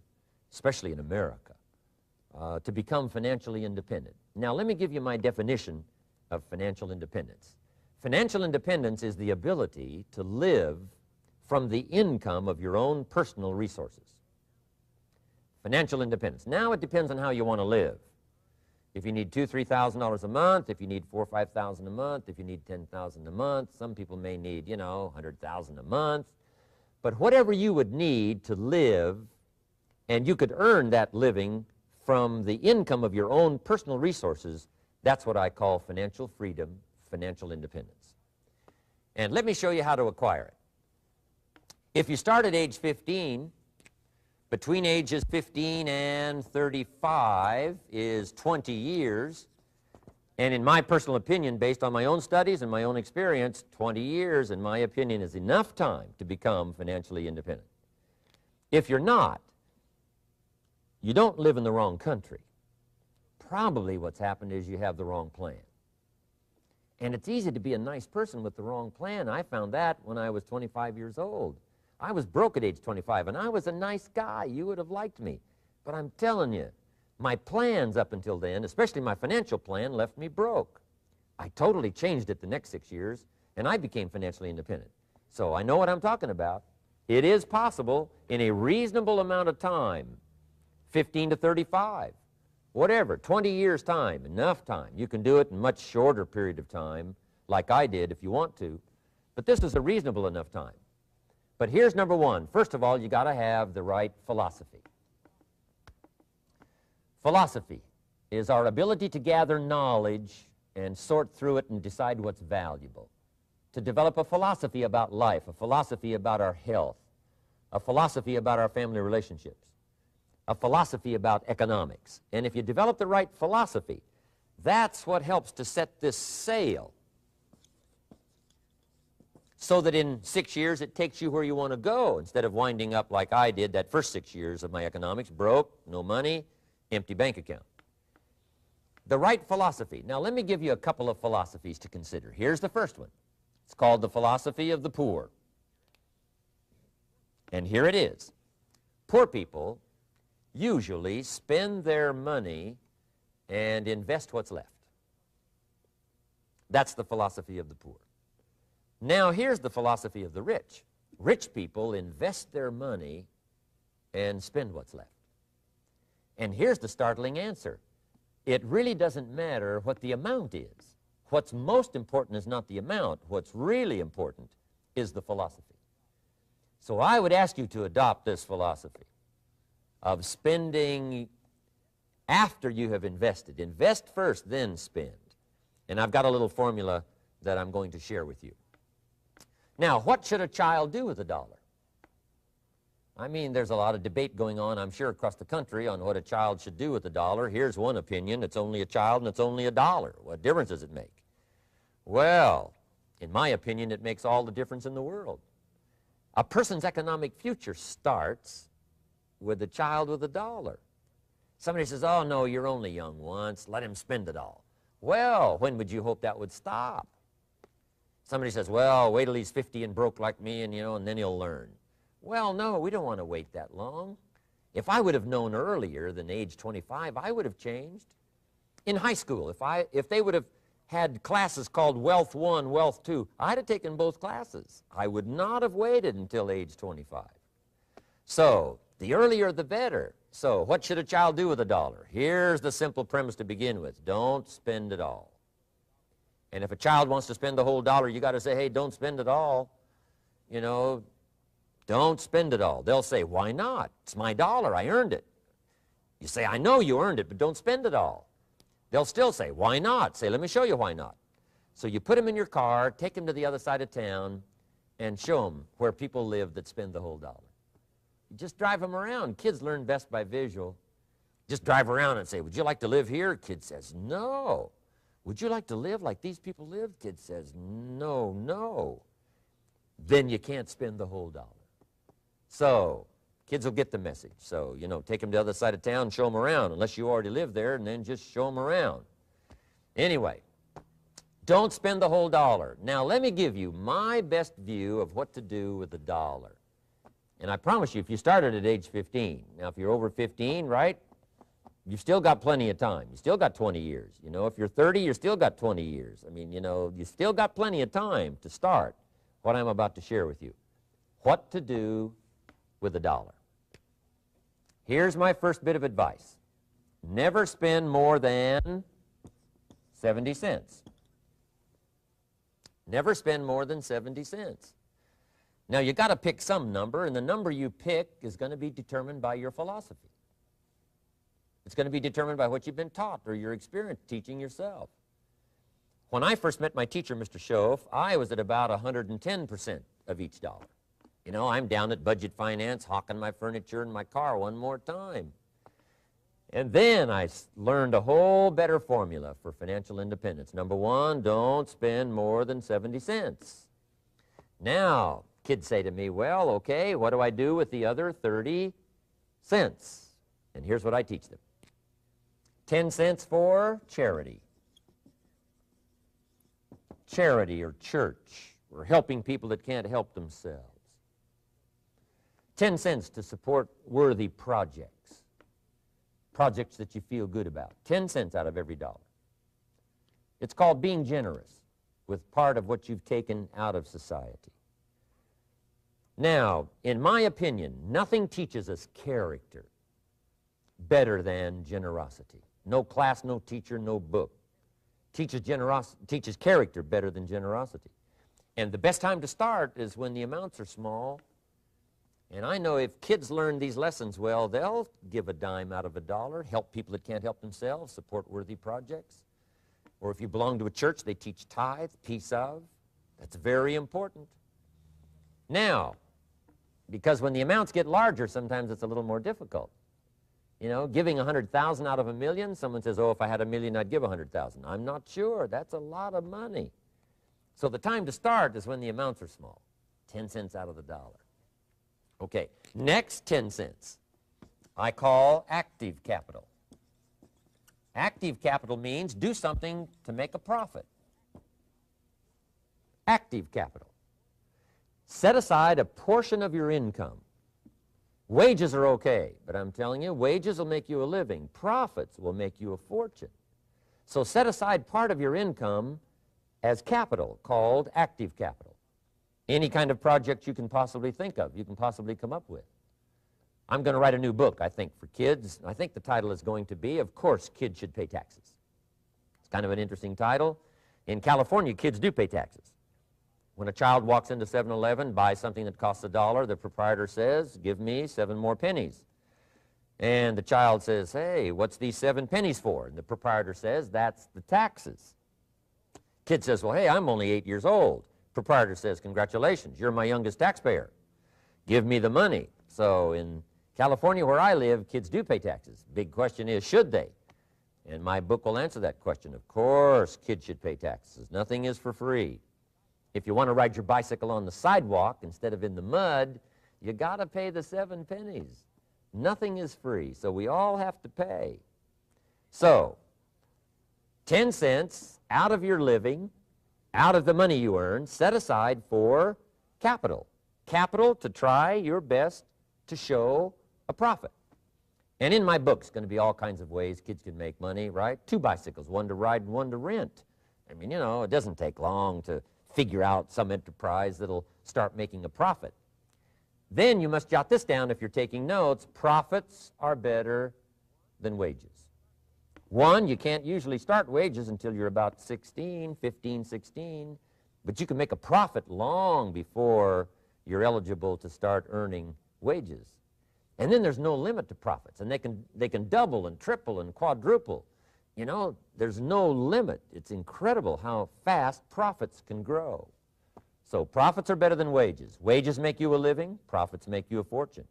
especially in America, to become financially independent. Now, let me give you my definition of financial independence. Financial independence is the ability to live from the income of your own personal resources. Financial independence. Now, it depends on how you want to live. If you need $2,000, $3,000 a month, if you need $4,000 or $5,000 a month, if you need $10,000 a month, some people may need, you know, $100,000 a month. But whatever you would need to live, and you could earn that living from the income of your own personal resources, that's what I call financial freedom, financial independence. And let me show you how to acquire it. If you start at age 15, between ages 15 and 35 is 20 years. And in my personal opinion, based on my own studies and my own experience, 20 years, in my opinion, is enough time to become financially independent. If you're not, you don't live in the wrong country. Probably what's happened is you have the wrong plan. And it's easy to be a nice person with the wrong plan. I found that when I was 25 years old. I was broke at age 25, and I was a nice guy. You would have liked me. But I'm telling you, my plans up until then, especially my financial plan, left me broke. I totally changed it the next 6 years, and I became financially independent. So I know what I'm talking about. It is possible in a reasonable amount of time, 15 to 35, whatever, 20 years' time, enough time. You can do it in a much shorter period of time, like I did if you want to, but this is a reasonable enough time. But here's number one. First of all, you got to have the right philosophy. Philosophy is our ability to gather knowledge and sort through it and decide what's valuable. To develop a philosophy about life, a philosophy about our health, a philosophy about our family relationships, a philosophy about economics. And if you develop the right philosophy, that's what helps to set this sail so that in 6 years it takes you where you want to go instead of winding up like I did that first 6 years of my economics, broke, no money, empty bank account. The right philosophy. Now let me give you a couple of philosophies to consider. Here's the first one. It's called the philosophy of the poor. And here it is. Poor people usually spend their money and invest what's left. That's the philosophy of the poor. Now here's the philosophy of the rich. Rich people invest their money and spend what's left. And here's the startling answer. It really doesn't matter what the amount is. What's most important is not the amount. What's really important is the philosophy. So I would ask you to adopt this philosophy of spending after you have invested. Invest first, then spend. And I've got a little formula that I'm going to share with you. Now, what should a child do with a dollar? I mean, there's a lot of debate going on, I'm sure, across the country on what a child should do with a dollar. Here's one opinion. It's only a child and it's only a dollar. What difference does it make? Well, in my opinion, it makes all the difference in the world. A person's economic future starts with a child with a dollar. Somebody says, oh, no, you're only young once. Let him spend it all. Well, when would you hope that would stop? Somebody says, well, wait till he's 50 and broke like me and, and then he'll learn. Well, no, we don't want to wait that long. If I would have known earlier than age 25, I would have changed. In high school, if they would have had classes called Wealth 1, Wealth 2, I'd have taken both classes. I would not have waited until age 25. So, the earlier the better. So, what should a child do with a dollar? Here's the simple premise to begin with. Don't spend it all. And if a child wants to spend the whole dollar, you got to say, hey, don't spend it all. Don't spend it all. They'll say, why not? It's my dollar. I earned it. You say, I know you earned it, but don't spend it all. They'll still say, why not? Say, let me show you why not. So you put them in your car, take them to the other side of town, and show them where people live that spend the whole dollar. You just drive them around. Kids learn best by visual. Just drive around and say, would you like to live here? Kid says, no. Would you like to live like these people live? Kid says, no, no. Then you can't spend the whole dollar. So, kids will get the message. So, take them to the other side of town, show them around, unless you already live there, and then just show them around. Anyway, don't spend the whole dollar. Now, let me give you my best view of what to do with the dollar. And I promise you, if you started at age 15, now if you're over 15, right, you've still got plenty of time. You still got 20 years. If you're 30, you've still got 20 years. I mean, you still got plenty of time to start what I'm about to share with you. What to do with a dollar. Here's my first bit of advice. Never spend more than 70 cents. Never spend more than 70 cents. Now, you got to pick some number, and the number you pick is going to be determined by your philosophy. It's going to be determined by what you've been taught or your experience teaching yourself. When I first met my teacher, Mr. Schoaf, I was at about 110% of each dollar. I'm down at Budget Finance, hawking my furniture and my car one more time. And then I learned a whole better formula for financial independence. Number one, don't spend more than 70 cents. Now, kids say to me, well, okay, what do I do with the other 30 cents? And here's what I teach them. 10 cents for charity. Charity or church, or helping people that can't help themselves. 10 cents to support worthy projects. Projects that you feel good about. 10 cents out of every dollar. It's called being generous with part of what you've taken out of society. Now, in my opinion, nothing teaches us character better than generosity. No class, no teacher, no book teaches character better than generosity. And the best time to start is when the amounts are small. And I know if kids learn these lessons well, they'll give a dime out of a dollar, help people that can't help themselves, support worthy projects. Or if you belong to a church, they teach tithe, piece of. That's very important. Now, because when the amounts get larger, sometimes it's a little more difficult. You know, giving 100,000 out of a million, someone says, oh, if I had a million, I'd give 100,000. I'm not sure. That's a lot of money. So the time to start is when the amounts are small, 10 cents out of the dollar. Okay, next 10 cents I call active capital. Active capital means do something to make a profit. Active capital. Set aside a portion of your income. Wages are okay, but I'm telling you, wages will make you a living. Profits will make you a fortune. So set aside part of your income as capital, called active capital. Any kind of project you can possibly think of, you can possibly come up with. I'm going to write a new book, I think, for kids. I think the title is going to be, Of Course Kids Should Pay Taxes. It's kind of an interesting title. In California, kids do pay taxes. When a child walks into 7-Eleven, buys something that costs $1, the proprietor says, give me 7 more pennies. And the child says, hey, what's these 7 pennies for? And the proprietor says, that's the taxes. Kid says, well, hey, I'm only 8 years old. Proprietor says, congratulations, you're my youngest taxpayer. Give me the money. So in California, where I live, kids do pay taxes. Big question is, should they? And my book will answer that question. Of course, kids should pay taxes. Nothing is for free. If you want to ride your bicycle on the sidewalk instead of in the mud, you got to pay the 7 pennies. Nothing is free, so we all have to pay. So, 10 cents out of your living, out of the money you earn, set aside for capital. Capital to try your best to show a profit. And in my book, it's going to be all kinds of ways kids can make money, right? 2 bicycles, one to ride and one to rent. I mean, you know, it doesn't take long to figure out some enterprise that'll start making a profit. Then you must jot this down if you're taking notes. Profits are better than wages. 1, you can't usually start wages until you're about 16, 15, 16, but you can make a profit long before you're eligible to start earning wages. And then there's no limit to profits, and they can double and triple and quadruple. You know, there's no limit. It's incredible how fast profits can grow. So profits are better than wages. Wages make you a living. Profits make you a fortune.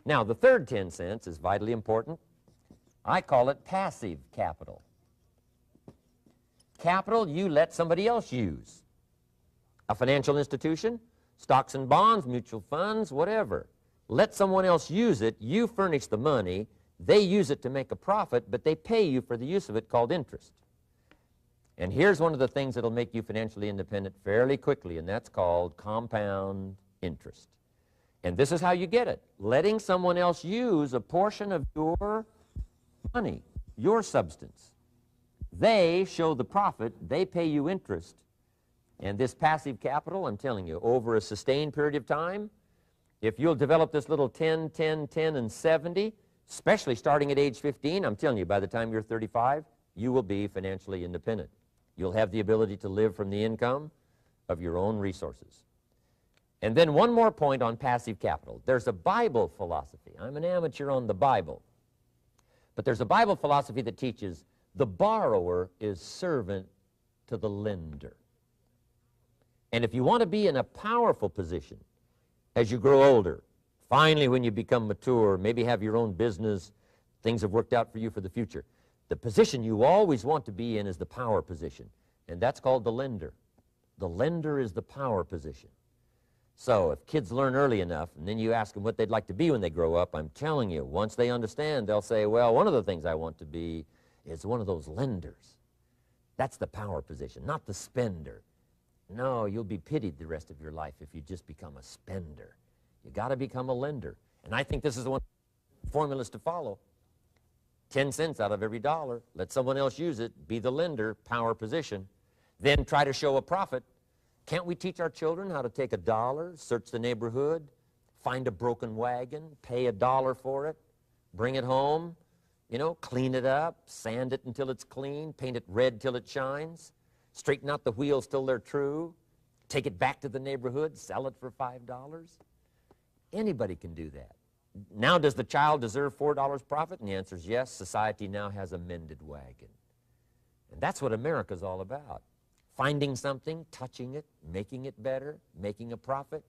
Now, the third 10 cents is vitally important. I call it passive capital. Capital you let somebody else use. A financial institution, stocks and bonds, mutual funds, whatever. Let someone else use it. You furnish the money. They use it to make a profit, but they pay you for the use of it, called interest. And here's one of the things that'll make you financially independent fairly quickly, and that's called compound interest. And this is how you get it. Letting someone else use a portion of your money, your substance. They show the profit, they pay you interest. And this passive capital, I'm telling you, over a sustained period of time, if you'll develop this little 10, 10, 10, and 70, especially starting at age 15, I'm telling you, by the time you're 35, you will be financially independent. You'll have the ability to live from the income of your own resources. And then one more point on passive capital. There's a Bible philosophy. I'm an amateur on the Bible. But there's a Bible philosophy that teaches the borrower is servant to the lender. And if you want to be in a powerful position as you grow older, finally when you become mature, maybe have your own business, things have worked out for you for the future, the position you always want to be in is the power position, and that's called the lender. The lender is the power position. So if kids learn early enough, and then you ask them what they'd like to be when they grow up, I'm telling you, once they understand, they'll say, well, one of the things I want to be is one of those lenders. That's the power position, not the spender. No, you'll be pitied the rest of your life if you just become a spender. You got to become a lender. And I think this is one of the formulas to follow. 10 cents out of every dollar. Let someone else use it. Be the lender, power position. Then try to show a profit. Can't we teach our children how to take $1, search the neighborhood, find a broken wagon, pay $1 for it, bring it home, You know, clean it up, sand it until it's clean, paint it red till it shines, straighten out the wheels till they're true, take it back to the neighborhood, sell it for $5. Anybody can do that. Now, does the child deserve $4 profit? And the answer is yes. Society now has a mended wagon. And that's what America's all about. Finding something, touching it, making it better, making a profit,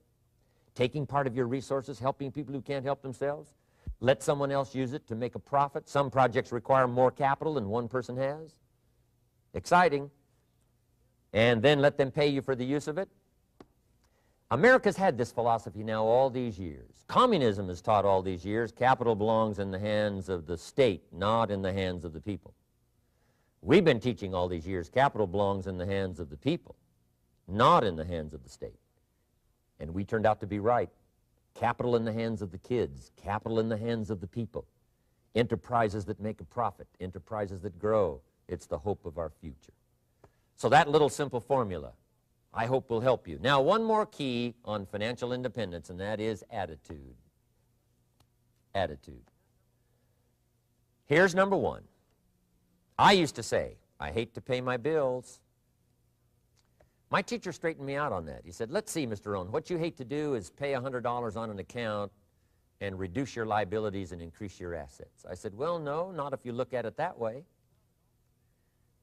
taking part of your resources, helping people who can't help themselves. Let someone else use it to make a profit. Some projects require more capital than one person has. Exciting. And then let them pay you for the use of it. America's had this philosophy now all these years. Communism has taught all these years capital belongs in the hands of the state, not in the hands of the people. We've been teaching all these years capital belongs in the hands of the people, not in the hands of the state. And we turned out to be right. Capital in the hands of the kids, capital in the hands of the people. Enterprises that make a profit, enterprises that grow. It's the hope of our future. So that little simple formula, I hope, will help you. Now, one more key on financial independence, and that is attitude. Attitude. Here's number one. I used to say, I hate to pay my bills. My teacher straightened me out on that. He said, let's see, Mr. Rohn, what you hate to do is pay $100 on an account and reduce your liabilities and increase your assets. I said, well, no, not if you look at it that way.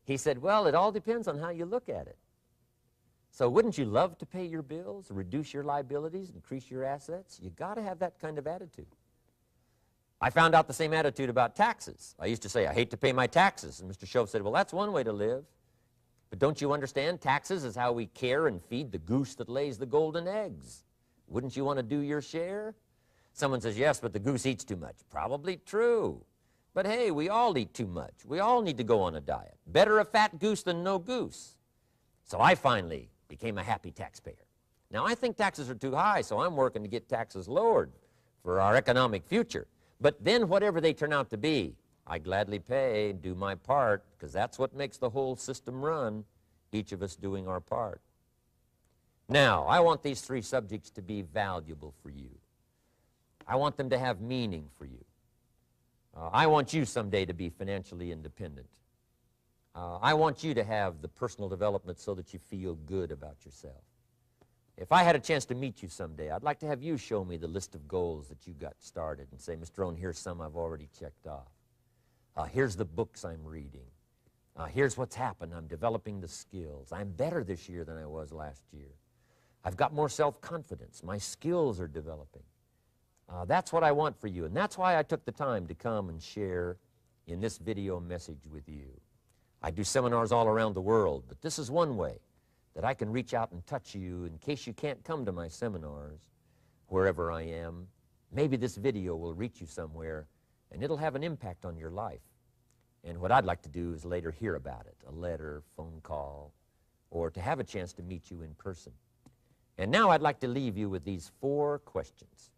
He said, well, it all depends on how you look at it. So wouldn't you love to pay your bills, reduce your liabilities, increase your assets? You got to have that kind of attitude. I found out the same attitude about taxes. I used to say, I hate to pay my taxes. And Mr. Shove said, well, that's one way to live. But don't you understand? Taxes is how we care and feed the goose that lays the golden eggs. Wouldn't you want to do your share? Someone says, yes, but the goose eats too much. Probably true. But hey, we all eat too much. We all need to go on a diet. Better a fat goose than no goose. So I finally became a happy taxpayer. Now, I think taxes are too high, so I'm working to get taxes lowered for our economic future. But then whatever they turn out to be, I gladly pay, do my part, because that's what makes the whole system run, each of us doing our part. Now, I want these three subjects to be valuable for you. I want them to have meaning for you. I want you someday to be financially independent. I want you to have the personal development so that you feel good about yourself. If I had a chance to meet you someday, I'd like to have you show me the list of goals that you got started and say, Mr. Rohn, here's some I've already checked off. Here's the books I'm reading. Here's what's happened. I'm developing the skills. I'm better this year than I was last year. I've got more self-confidence. My skills are developing. That's what I want for you, and that's why I took the time to come and share in this video message with you. I do seminars all around the world, but this is one way that I can reach out and touch you in case you can't come to my seminars wherever I am. Maybe this video will reach you somewhere, and it'll have an impact on your life. And what I'd like to do is later hear about it, a letter, phone call, or to have a chance to meet you in person. And now I'd like to leave you with these 4 questions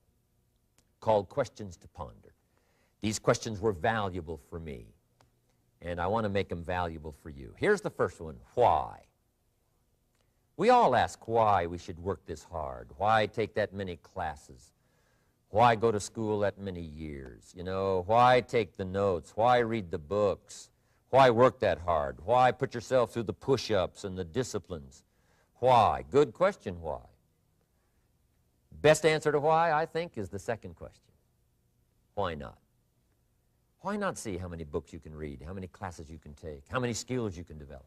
called Questions to Ponder. These questions were valuable for me, and I want to make them valuable for you. Here's the first one, why? We all ask why we should work this hard, why take that many classes, why go to school that many years, you know, why take the notes, why read the books, why work that hard, why put yourself through the push-ups and the disciplines, why? Good question, why? Best answer to why, I think, is the second question. Why not? Why not see how many books you can read, how many classes you can take, how many skills you can develop?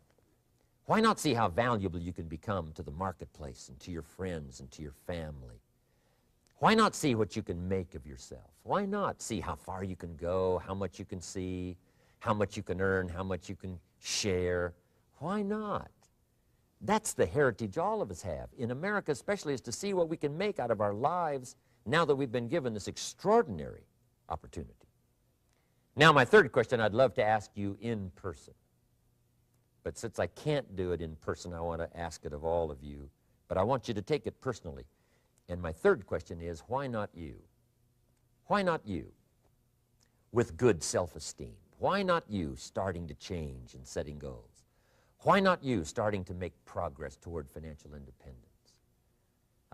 Why not see how valuable you can become to the marketplace and to your friends and to your family? Why not see what you can make of yourself? Why not see how far you can go, how much you can see, how much you can earn, how much you can share? Why not? That's the heritage all of us have, in America especially, is to see what we can make out of our lives now that we've been given this extraordinary opportunity. Now, my third question I'd love to ask you in person. But since I can't do it in person, I want to ask it of all of you. But I want you to take it personally. And my third question is, why not you? Why not you with good self-esteem? Why not you starting to change and setting goals? Why not you starting to make progress toward financial independence?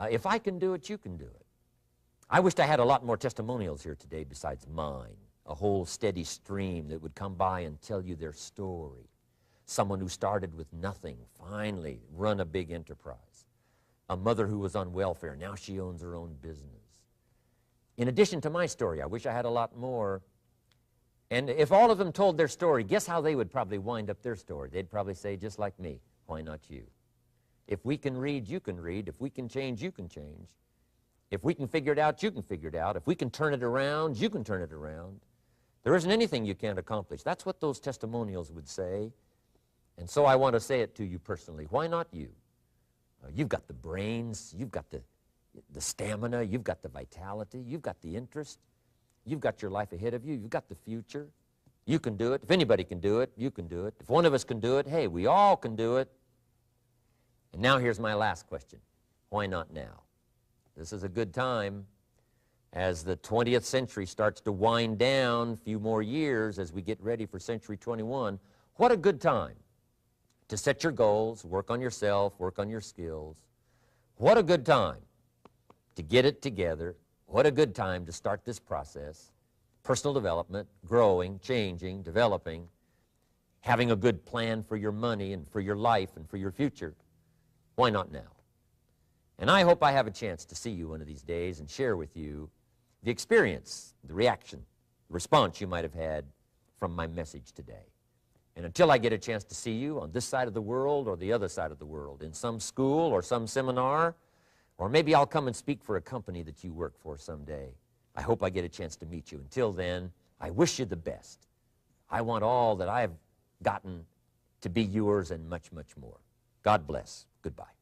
If I can do it, you can do it. I wished I had a lot more testimonials here today besides mine. a whole steady stream that would come by and tell you their story. Someone who started with nothing, finally run a big enterprise. A mother who was on welfare, now she owns her own business. In addition to my story, I wish I had a lot more. And if all of them told their story, guess how they would probably wind up their story? They'd probably say, just like me, why not you? If we can read, you can read. If we can change, you can change. If we can figure it out, you can figure it out. If we can turn it around, you can turn it around. There isn't anything you can't accomplish. That's what those testimonials would say. And so I want to say it to you personally. Why not you? You've got the brains, you've got the stamina, you've got the vitality, you've got the interest, you've got your life ahead of you, you've got the future. You can do it. If anybody can do it, you can do it. If one of us can do it, hey, we all can do it. And now here's my last question. Why not now? This is a good time as the 20th century starts to wind down, a few more years as we get ready for century 21. What a good time to set your goals, work on yourself, work on your skills. What a good time to get it together. What a good time to start this process. Personal development, growing, changing, developing, having a good plan for your money and for your life and for your future. Why not now? And I hope I have a chance to see you one of these days and share with you the experience, the reaction, the response you might have had from my message today. And until I get a chance to see you on this side of the world or the other side of the world, in some school or some seminar, or maybe I'll come and speak for a company that you work for someday, I hope I get a chance to meet you. Until then, I wish you the best. I want all that I've gotten to be yours and much, much more. God bless. Goodbye.